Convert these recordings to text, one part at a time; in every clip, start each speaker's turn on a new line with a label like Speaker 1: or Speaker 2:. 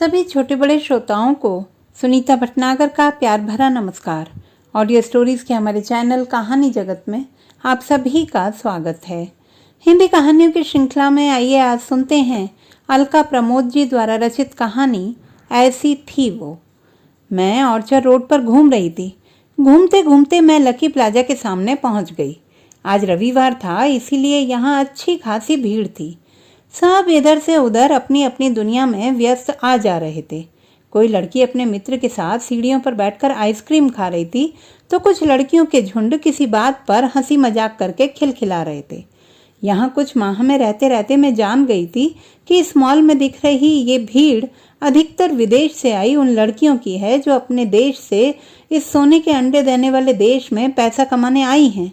Speaker 1: सभी छोटे बड़े श्रोताओं को सुनीता भटनागर का प्यार भरा नमस्कार। ऑडियो स्टोरीज के हमारे चैनल कहानी जगत में आप सभी का स्वागत है। हिंदी कहानियों की श्रृंखला में आइए आज सुनते हैं अलका प्रमोद जी द्वारा रचित कहानी ऐसी थी वो। मैं ऑर्चर्ड रोड पर घूम रही थी। घूमते घूमते मैं लकी प्लाजा के सामने पहुंच गई। आज रविवार था, इसीलिए यहाँ अच्छी खासी भीड़ थी। सब इधर से उधर अपनी अपनी दुनिया में व्यस्त आ जा रहे थे। कोई लड़की अपने मित्र के साथ सीढ़ियों पर बैठकर आइसक्रीम खा रही थी, तो कुछ लड़कियों के झुंड किसी बात पर हंसी मजाक करके खिलखिला रहे थे। यहाँ कुछ माह में रहते रहते मैं जान गई थी कि इस मॉल में दिख रही ये भीड़ अधिकतर विदेश से आई उन लड़कियों की है जो अपने देश से इस सोने के अंडे देने वाले देश में पैसा कमाने आई हैं,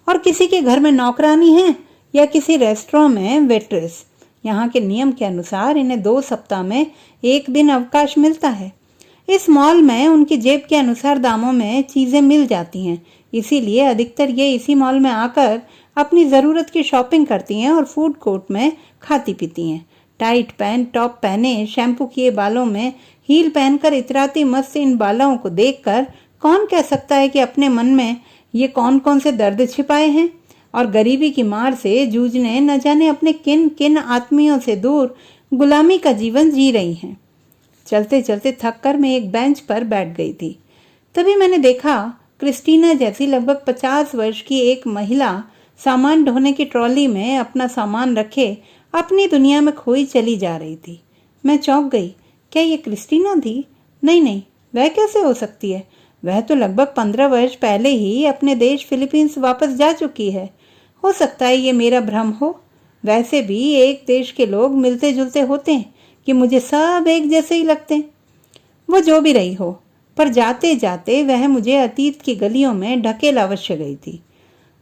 Speaker 1: और किसी के घर में नौकरानी हैं या किसी रेस्टोरेंट में वेट्रेस। यहाँ के नियम के अनुसार इन्हें 2 सप्ताह में 1 दिन अवकाश मिलता है। इस मॉल में उनकी जेब के अनुसार दामों में चीज़ें मिल जाती हैं, इसीलिए अधिकतर ये इसी मॉल में आकर अपनी ज़रूरत की शॉपिंग करती हैं और फूड कोर्ट में खाती पीती हैं। टाइट पैंट टॉप पहने, शैम्पू किए बालों में हील पहनकर इतराती मस्त इन बालाओं को देखकर कौन कह सकता है कि अपने मन में ये कौन कौन से दर्द छिपाए हैं और गरीबी की मार से जूझने न जाने अपने किन किन आत्मियों से दूर गुलामी का जीवन जी रही हैं। चलते चलते थक कर मैं एक बेंच पर बैठ गई थी। तभी मैंने देखा क्रिस्टीना जैसी लगभग 50 वर्ष की एक महिला सामान ढोने की ट्रॉली में अपना सामान रखे अपनी दुनिया में खोई चली जा रही थी। मैं चौंक गई। क्या ये क्रिस्टीना थी? नहीं, वह कैसे हो सकती है? वह तो लगभग 15 वर्ष पहले ही अपने देश फिलीपींस वापस जा चुकी है। हो सकता है ये मेरा भ्रम हो। वैसे भी एक देश के लोग मिलते जुलते होते हैं कि मुझे सब एक जैसे ही लगते हैं। वो जो भी रही हो, पर जाते जाते वह मुझे अतीत की गलियों में ढकेल अवश्य गई थी।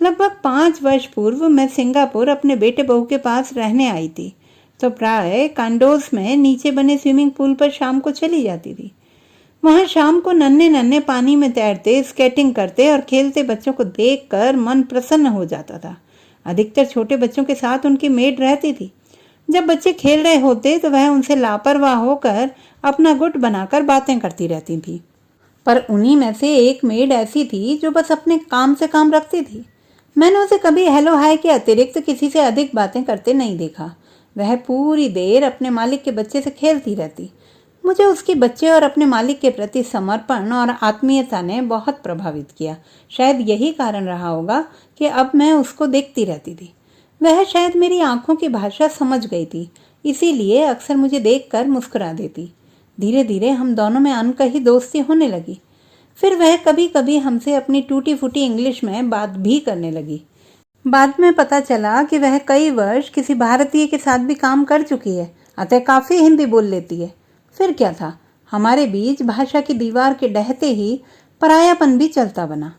Speaker 1: लगभग 5 वर्ष पूर्व मैं सिंगापुर अपने बेटे बहू के पास रहने आई थी, तो प्राय कांडोज में नीचे बने स्विमिंग पूल पर शाम को चली जाती थी। वहां शाम को नन्हे नन्हे पानी में तैरते, स्केटिंग करते और खेलते बच्चों को देखकर मन प्रसन्न हो जाता था। अधिकतर छोटे बच्चों के साथ उनकी मेड रहती थी। जब बच्चे खेल रहे होते तो वह उनसे लापरवाह होकर अपना गुट बनाकर बातें करती रहती थी। पर उन्हीं में से एक मेड ऐसी थी जो बस अपने काम से काम रखती थी। मैंने उसे कभी हेलो हाय के अतिरिक्त किसी से अधिक बातें करते नहीं देखा। वह पूरी देर अपने मालिक के बच्चे से खेलती रहती। मुझे उसके बच्चे और अपने मालिक के प्रति समर्पण और आत्मीयता ने बहुत प्रभावित किया। शायद यही कारण रहा होगा कि अब मैं उसको देखती रहती थी। वह शायद मेरी आंखों की भाषा समझ गई थी, इसीलिए अक्सर मुझे देखकर मुस्कुरा देती। धीरे धीरे हम दोनों में अनकही दोस्ती होने लगी। फिर वह कभी कभी हमसे अपनी टूटी फूटी इंग्लिश में बात भी करने लगी। बाद में पता चला कि वह कई वर्ष किसी भारतीय के साथ भी काम कर चुकी है, अतः काफ़ी हिंदी बोल लेती है। फिर क्या था, हमारे बीच भाषा की दीवार के ढहते ही परायापन भी चलता बना।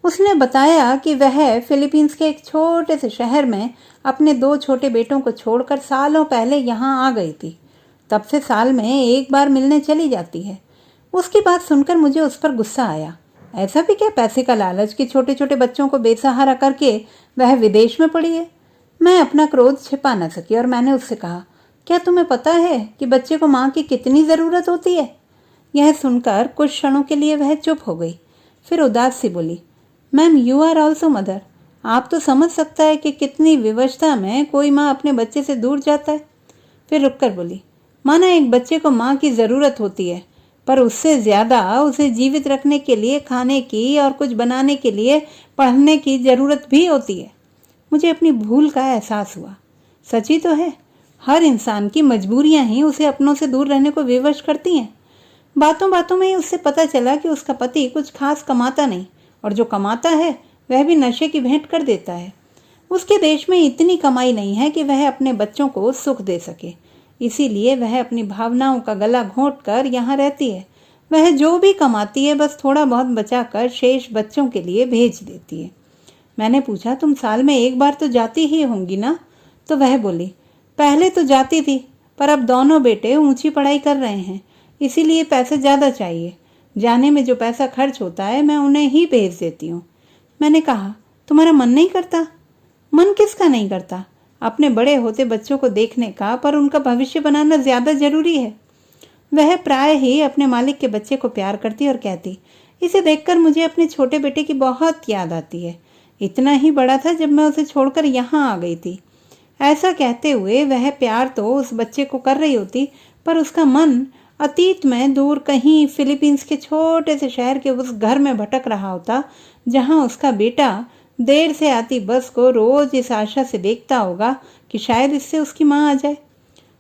Speaker 1: उसने बताया कि वह फिलीपींस के एक छोटे से शहर में अपने 2 छोटे बेटों को छोड़कर सालों पहले यहाँ आ गई थी। तब से साल में एक बार मिलने चली जाती है। उसकी बात सुनकर मुझे उस पर गुस्सा आया। ऐसा भी क्या पैसे का लालच कि छोटे छोटे बच्चों को बेसहारा करके वह विदेश में पड़ी है? मैं अपना क्रोध छिपा न सकी और मैंने उससे कहा, क्या तुम्हें पता है कि बच्चे को माँ की कितनी ज़रूरत होती है? यह सुनकर कुछ क्षणों के लिए वह चुप हो गई। फिर उदास सी बोली, ma'am you are also mother. आप तो समझ सकता है कि कितनी विवशता में कोई माँ अपने बच्चे से दूर जाता है। फिर रुककर बोली, माना एक बच्चे को माँ की ज़रूरत होती है, पर उससे ज़्यादा उसे जीवित रखने के लिए खाने की और कुछ बनाने के लिए पढ़ने की ज़रूरत भी होती है। मुझे अपनी भूल का एहसास हुआ। सच ही तो है, हर इंसान की मजबूरियां ही उसे अपनों से दूर रहने को विवश करती हैं। बातों बातों में ही उससे पता चला कि उसका पति कुछ खास कमाता नहीं, और जो कमाता है वह भी नशे की भेंट कर देता है। उसके देश में इतनी कमाई नहीं है कि वह अपने बच्चों को सुख दे सके, इसीलिए वह अपनी भावनाओं का गला घोंट कर यहाँ रहती है। वह जो भी कमाती है बस थोड़ा बहुत बचाकर शेष बच्चों के लिए भेज देती है। मैंने पूछा, तुम साल में एक बार तो जाती ही होंगी ना? तो वह बोली, पहले तो जाती थी, पर अब दोनों बेटे ऊंची पढ़ाई कर रहे हैं, इसीलिए पैसे ज़्यादा चाहिए। जाने में जो पैसा खर्च होता है मैं उन्हें ही भेज देती हूँ। मैंने कहा, तुम्हारा मन नहीं करता? मन किसका नहीं करता? अपने बड़े होते बच्चों को देखने का, पर उनका भविष्य बनाना ज़्यादा जरूरी है। वह प्राय ही अपने मालिक के बच्चे को प्यार करती और कहती, इसे देखकर मुझे अपने छोटे बेटे की बहुत याद आती है। इतना ही बड़ा था जब मैं उसे छोड़कर यहाँ आ गई थी। ऐसा कहते हुए वह प्यार तो उस बच्चे को कर रही होती, पर उसका मन अतीत में दूर कहीं फिलीपींस के छोटे से शहर के उस घर में भटक रहा होता, जहाँ उसका बेटा देर से आती बस को रोज इस आशा से देखता होगा कि शायद इससे उसकी माँ आ जाए।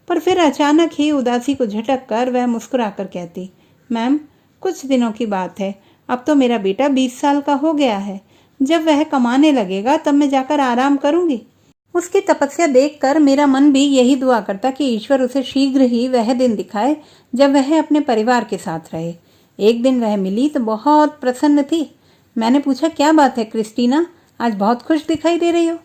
Speaker 1: पर फिर अचानक ही उदासी को झटक कर वह मुस्कुराकर कहती, मैम, कुछ दिनों की बात है। अब तो मेरा बेटा 20 साल का हो गया है। जब वह कमाने लगेगा तब मैं जाकर आराम करूंगी। उसकी तपस्या देखकर मेरा मन भी यही दुआ करता कि ईश्वर उसे शीघ्र ही वह दिन दिखाए जब वह अपने परिवार के साथ रहे। एक दिन वह मिली तो बहुत प्रसन्न थी। मैंने पूछा, क्या बात है क्रिस्टीना, आज बहुत खुश दिखाई दे रही हो?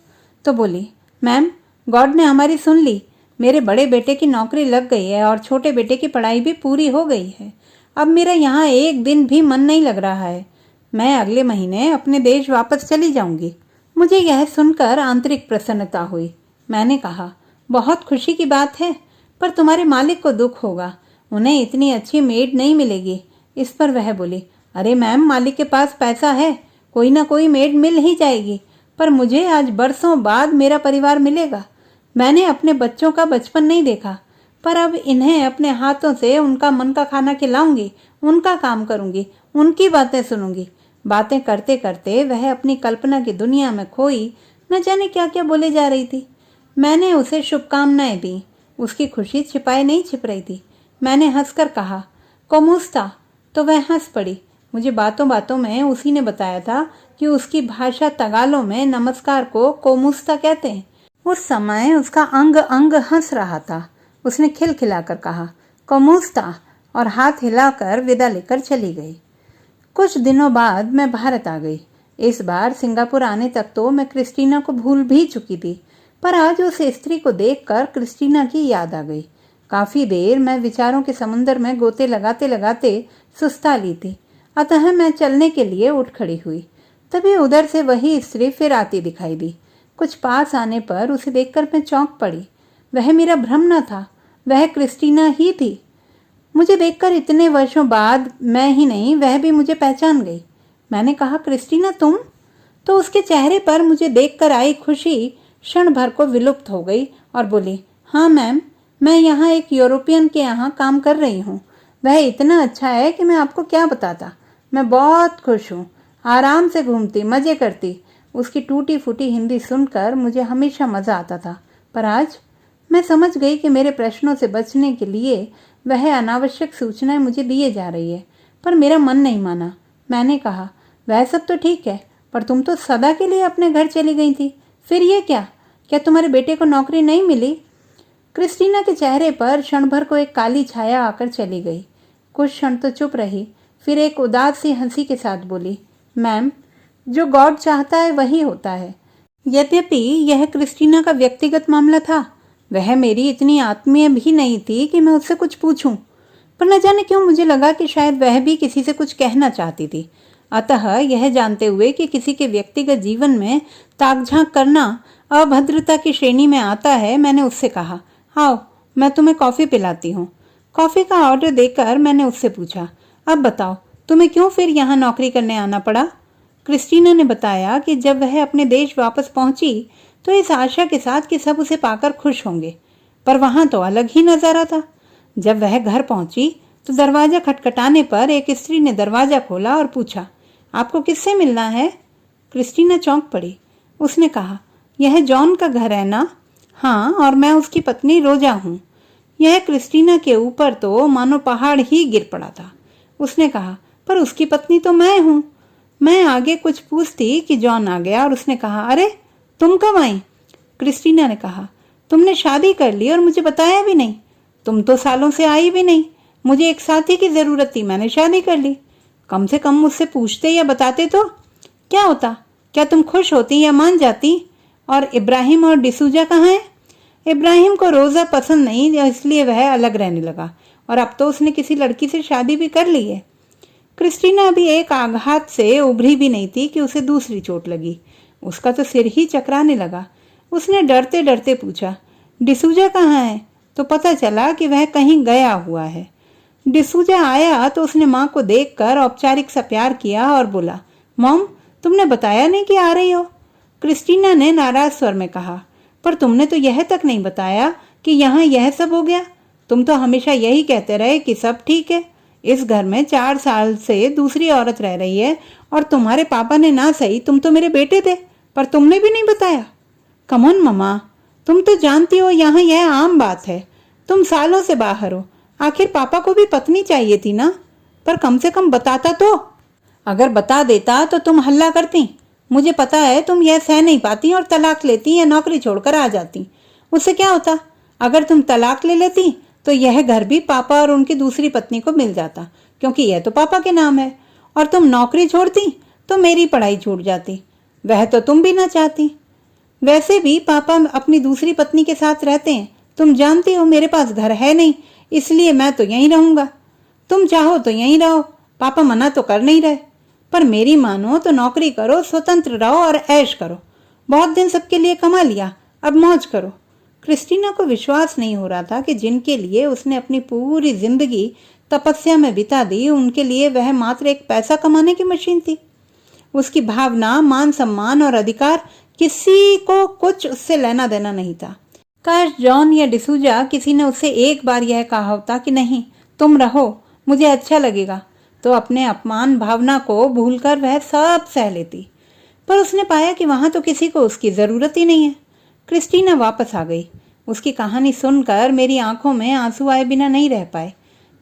Speaker 1: तो बोली, मैम, गॉड ने हमारी सुन ली। मेरे बड़े बेटे की नौकरी लग गई है और छोटे बेटे की पढ़ाई भी पूरी हो गई है। अब मेरा यहाँ एक दिन भी मन नहीं लग रहा है। मैं अगले महीने अपने देश वापस चली जाऊंगी। मुझे यह सुनकर आंतरिक प्रसन्नता हुई। मैंने कहा, बहुत खुशी की बात है, पर तुम्हारे मालिक को दुख होगा। उन्हें इतनी अच्छी मेड नहीं मिलेगी। इस पर वह बोली, अरे मैम, मालिक के पास पैसा है, कोई ना कोई मेड मिल ही जाएगी। पर मुझे आज बरसों बाद मेरा परिवार मिलेगा। मैंने अपने बच्चों का बचपन नहीं देखा, पर अब इन्हें अपने हाथों से उनका मन का खाना खिलाऊंगी, उनका काम करूंगी, उनकी बातें सुनूंगी। बातें करते करते वह अपनी कल्पना की दुनिया में खोई न जाने क्या क्या बोले जा रही थी। मैंने उसे शुभकामनाएं दी। उसकी खुशी छिपाए नहीं छिप रही थी। मैंने हंसकर कहा, कोमुस्ता, तो वह हंस पड़ी। मुझे बातों बातों में उसी ने बताया था कि उसकी भाषा तगालों में नमस्कार को कोमुस्ता कहते हैं। उस समय उसका अंग अंग हंस रहा था। उसने खिलखिलाकर कहा, कोमुस्ता, और हाथ हिलाकर विदा लेकर चली गई। कुछ दिनों बाद मैं भारत आ गई। इस बार सिंगापुर आने तक तो मैं क्रिस्टीना को भूल भी चुकी थी, पर आज उस स्त्री को देखकर क्रिस्टीना की याद आ गई। काफी देर मैं विचारों के समुद्र में गोते लगाते लगाते सुस्ता ली थी, अतः मैं चलने के लिए उठ खड़ी हुई। तभी उधर से वही स्त्री फिर आती दिखाई दी। कुछ पास आने पर उसे देखकर मैं चौंक पड़ी। वह मेरा भ्रम न था, वह क्रिस्टीना ही थी। मुझे देखकर इतने वर्षों बाद मैं ही नहीं, वह भी मुझे पहचान गई। मैंने कहा, क्रिस्टीना, तुम? तो उसके चेहरे पर मुझे देखकर आई खुशी क्षण भर को विलुप्त हो गई और बोली, हाँ मैम, मैं यहाँ एक यूरोपियन के यहाँ काम कर रही हूँ। वह इतना अच्छा है कि मैं आपको क्या बताता। मैं बहुत खुश हूँ, आराम से घूमती, मजे करती। उसकी टूटी फूटी हिंदी सुनकर मुझे हमेशा मज़ा आता था, पर आज मैं समझ गई कि मेरे प्रश्नों से बचने के लिए वह अनावश्यक सूचनाएं मुझे दिए जा रही है। पर मेरा मन नहीं माना। मैंने कहा, वह सब तो ठीक है, पर तुम तो सदा के लिए अपने घर चली गई थी। फिर ये क्या तुम्हारे बेटे को नौकरी नहीं मिली? क्रिस्टीना के चेहरे पर क्षण भर को एक काली छाया आकर चली गई। कुछ क्षण तो चुप रही, फिर एक उदास सी हंसी के साथ बोली, मैम, जो गॉड चाहता है वही होता है। यद्यपि यह क्रिस्टीना का व्यक्तिगत मामला था, वह मेरी इतनी आत्मीय भी नहीं थी कि मैं उससे कुछ पूछूं, पर न जाने क्यों मुझे लगा कि शायद वह भी किसी से कुछ कहना चाहती थी। अतः यह जानते हुए कि किसी के व्यक्तिगत जीवन में ताक-झांक करना अभद्रता की श्रेणी में आता है, मैंने उससे कहा, आओ, मैं तुम्हें कॉफ़ी पिलाती हूँ। कॉफ़ी का ऑर्डर देकर मैंने उससे पूछा, अब बताओ, तुम्हें क्यों फिर यहाँ नौकरी करने आना पड़ा? क्रिस्टीना ने बताया कि जब वह अपने देश वापस पहुंची तो इस आशा के साथ कि सब उसे पाकर खुश होंगे, पर वहां तो अलग ही नजारा था। जब वह घर पहुंची तो दरवाजा खटखटाने पर एक स्त्री ने दरवाजा खोला और पूछा, आपको किससे मिलना है? क्रिस्टीना चौंक पड़ी। उसने कहा, यह जॉन का घर है ना? हाँ, और मैं उसकी पत्नी रोजा हूँ। यह क्रिस्टीना के ऊपर तो मानो पहाड़ ही गिर पड़ा था। उसने कहा, पर उसकी पत्नी तो मैं हूँ। मैं आगे कुछ पूछती कि जॉन आ गया और उसने कहा, अरे तुम कब आई? क्रिस्टीना ने कहा, तुमने शादी कर ली और मुझे बताया भी नहीं। तुम तो सालों से आई भी नहीं। मुझे एक साथी की जरूरत थी, मैंने शादी कर ली। कम से कम मुझसे पूछते या बताते तो क्या होता? क्या तुम खुश होती या मान जाती? और इब्राहिम और डिसूजा कहाँ हैं? इब्राहिम को रोजा पसंद नहीं, इसलिए वह अलग रहने लगा, और अब तो उसने किसी लड़की से शादी भी कर ली है। क्रिस्टीना अभी एक आघात से उभरी भी नहीं थी कि उसे दूसरी चोट लगी। उसका तो सिर ही चकराने लगा। उसने डरते डरते पूछा, डिसूजा कहाँ है? तो पता चला कि वह कहीं गया हुआ है। डिसूजा आया तो उसने माँ को देखकर औपचारिक सा प्यार किया और बोला, मॉम तुमने बताया नहीं कि आ रही हो। क्रिस्टीना ने नाराज स्वर में कहा, पर तुमने तो यह तक नहीं बताया कि यहाँ यह सब हो गया। तुम तो हमेशा यही कहते रहे कि सब ठीक है। इस घर में 4 साल से दूसरी औरत रह रही है और तुम्हारे पापा ने ना सही, तुम तो मेरे बेटे थे, पर तुमने भी नहीं बताया। कमोन मम्मा, तुम तो जानती हो यहाँ यह आम बात है। तुम सालों से बाहर हो, आखिर पापा को भी पत्नी चाहिए थी ना, पर कम से कम बताता तो। अगर बता देता तो तुम हल्ला करती। मुझे पता है तुम यह सह नहीं पाती और तलाक लेती या नौकरी छोड़कर आ जाती। उससे क्या होता? अगर तुम तलाक ले लेती तो यह घर भी पापा और उनकी दूसरी पत्नी को मिल जाता, क्योंकि यह तो पापा के नाम है। और तुम नौकरी छोड़ती तो मेरी पढ़ाई छूट जाती, वह तो तुम भी ना चाहती। वैसे भी पापा अपनी दूसरी पत्नी के साथ रहते हैं। तुम जानती हो मेरे पास घर है नहीं, इसलिए मैं तो यहीं रहूंगा। तुम चाहो तो यहीं रहो, पापा मना तो कर नहीं रहे। पर मेरी मानो तो नौकरी करो, स्वतंत्र रहो और ऐश करो। बहुत दिन सबके लिए कमा लिया, अब मौज करो। क्रिस्टीना को विश्वास नहीं हो रहा था कि जिनके लिए उसने अपनी पूरी जिंदगी तपस्या में बिता दी, उनके लिए वह मात्र एक पैसा कमाने की मशीन थी। उसकी भावना, मान सम्मान और अधिकार, किसी को कुछ उससे लेना देना नहीं था। काश जॉन या डिसूजा किसी ने उससे एक बार यह कहा होता कि नहीं तुम रहो, मुझे अच्छा लगेगा, तो अपने अपमान भावना को भूलकर वह सब सह लेती। पर उसने पाया कि वहां तो किसी को उसकी जरूरत ही नहीं है। क्रिस्टीना वापस आ गई। उसकी कहानी सुनकर मेरी आंखों में आंसू आए बिना नहीं रह पाए।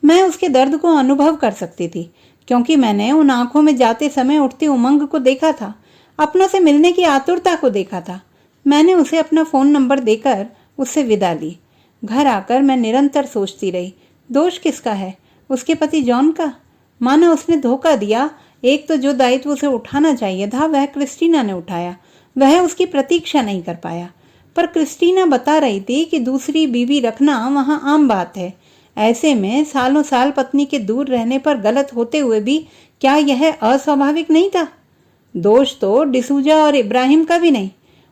Speaker 1: मैं उसके दर्द को अनुभव कर सकती थी, क्योंकि मैंने उन आंखों में जाते समय उठती उमंग को देखा था, अपनों से मिलने की आतुरता को देखा था। मैंने उसे अपना फोन नंबर देकर उससे विदा ली। घर आकर मैं निरंतर सोचती रही, दोष किसका है? उसके पति जॉन का? माना उसने धोखा दिया। एक तो जो दायित्व उसे उठाना चाहिए था वह क्रिस्टीना ने उठाया, वह उसकी प्रतीक्षा नहीं कर पाया। पर क्रिस्टीना बता रही थी कि दूसरी बीवी रखना वहां आम बात है। ऐसे में सालों साल पत्नी के दूर रहने पर गलत होते हुए भी क्या यह अस्वाभाविक नहीं था? दोष तो डिसूजा और इब्राहिम का भी नहीं।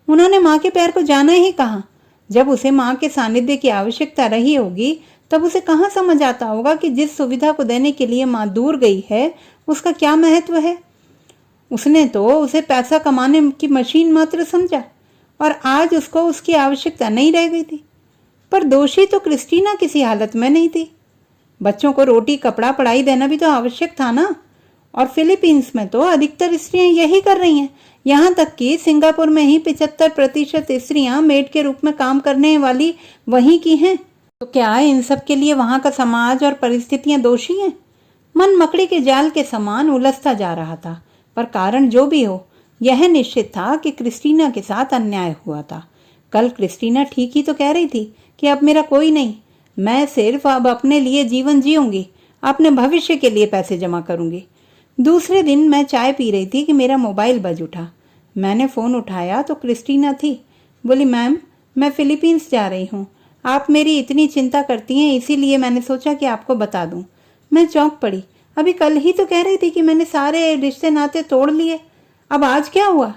Speaker 1: उन्होंने माँ के प्यार को जाना ही कहाँ? जब उसे माँ के सानिध्य की आवश्यकता रही होगी तब उसे कहाँ समझ आता होगा कि जिस सुविधा को देने के लिए माँ दूर गई है उसका क्या महत्व है। उसने तो उसे पैसा कमाने की मशीन मात्र समझा और आज उसको उसकी आवश्यकता नहीं रह गई थी। पर दोषी तो क्रिस्टीना किसी हालत में नहीं थी। बच्चों को रोटी कपड़ा पढ़ाई देना भी तो आवश्यक था ना। और फिलीपींस में तो अधिकतर स्त्रियां यही कर रही हैं। यहाँ तक कि सिंगापुर में ही 75% स्त्रियां मेड के रूप में काम करने वाली वहीं की हैं। तो क्या इन सब के लिए वहां का समाज और परिस्थितियां दोषी हैं? मन मकड़ी के जाल के समान उलझता जा रहा था। पर कारण जो भी हो, यह निश्चित था कि क्रिस्टीना के साथ अन्याय हुआ था। कल क्रिस्टीना ठीक ही तो कह रही थी कि अब मेरा कोई नहीं, मैं सिर्फ अब अपने लिए जीवन जीऊंगी, अपने भविष्य के लिए पैसे जमा करूंगी। दूसरे दिन मैं चाय पी रही थी कि मेरा मोबाइल बज उठा। मैंने फ़ोन उठाया तो क्रिस्टीना थी। बोली, मैम मैं फिलीपींस जा रही हूँ, आप मेरी इतनी चिंता करती हैं इसीलिए मैंने सोचा कि आपको बता दूं। मैं चौंक पड़ी। अभी कल ही तो कह रही थी कि मैंने सारे रिश्ते नाते तोड़ लिए, अब आज क्या हुआ?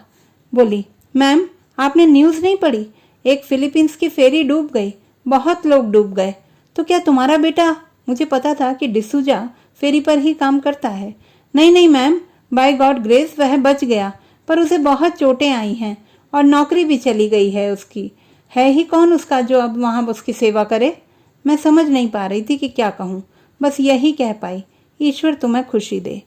Speaker 1: बोली, मैम आपने न्यूज़ नहीं पढ़ी? एक फिलीपींस की फेरी डूब गई, बहुत लोग डूब गए। तो क्या तुम्हारा बेटा? मुझे पता था कि डिसूजा फेरी पर ही काम करता है। नहीं नहीं मैम, बाय गॉड ग्रेस वह बच गया, पर उसे बहुत चोटें आई हैं और नौकरी भी चली गई है उसकी। है ही कौन उसका जो अब वहाँ उसकी सेवा करे? मैं समझ नहीं पा रही थी कि क्या कहूँ, बस यही कह पाई, ईश्वर तुम्हें खुशी दे।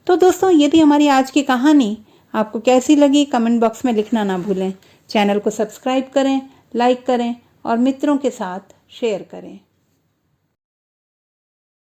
Speaker 1: तो दोस्तों, ये थी हमारी आज की कहानी। आपको कैसी लगी कमेंट बॉक्स में लिखना ना भूलें। चैनल को सब्सक्राइब करें, लाइक करें और मित्रों के साथ शेयर करें।